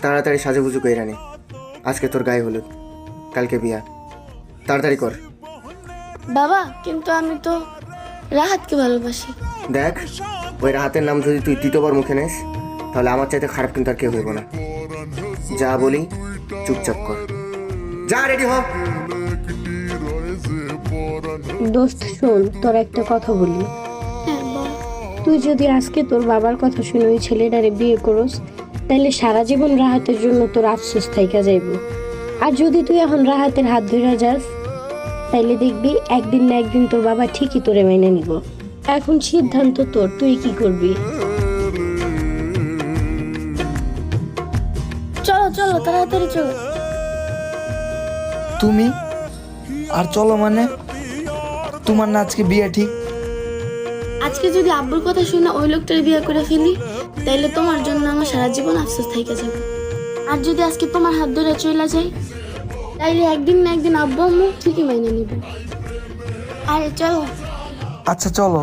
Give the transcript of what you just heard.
তাড়াতাড়ি সাজুগুজু কইরা নে, আজকে তোর গায়ে হলুদ, কালকে বিয়া, তাড়াতাড়ি কর। বাবা কিন্তু আমি তো রাহাতকে ভালোবাসি। দেখ, ওই রাহাতের নাম যদি তুই তৃতীয়বার মুখে নেস তাহলে আমার চাইতে খারাপ কিন্তু আর কেউ হইব না। যা বলি চুপচাপ কর, যা রেডি হ। দোস্ত শোন, তোর একটা কথা বলি। হ্যাঁ বল। তুই যদি আজকে তোর বাবার কথা শুনে ওই ছেলেটারে বিয়ে করস, তাহলে সারা জীবন রাহাতের জন্য তোর আফসোস থাইকা যাইব। আর যদি তুই এখন রাহাতের হাত ধরে যাস, তাইলে দেখবি একদিন না একদিন তোর বাবা ঠিকই তোরে মেনে নিব। এখন সিদ্ধান্ত তোর, তুই কি করবি? চলো চলো তাড়াতাড়ি চলো। তুমি আর চলো মানে? তোমার না আজকে বিয়ে ঠিক? আজকে যদি আব্বুর কথা শুনে ওই লোকটার বিয়ে করে ফেলি, তাইলে তোমার জন্য আমার সারা জীবন আফসোস থেকে যাবে। আর যদি আজকে তোমার হাত ধরে চলে যাই, তাইলে একদিন না একদিন আব্বু আম্মু ঠিকই মেনে নিবে। আরে চলো। আচ্ছা চলো।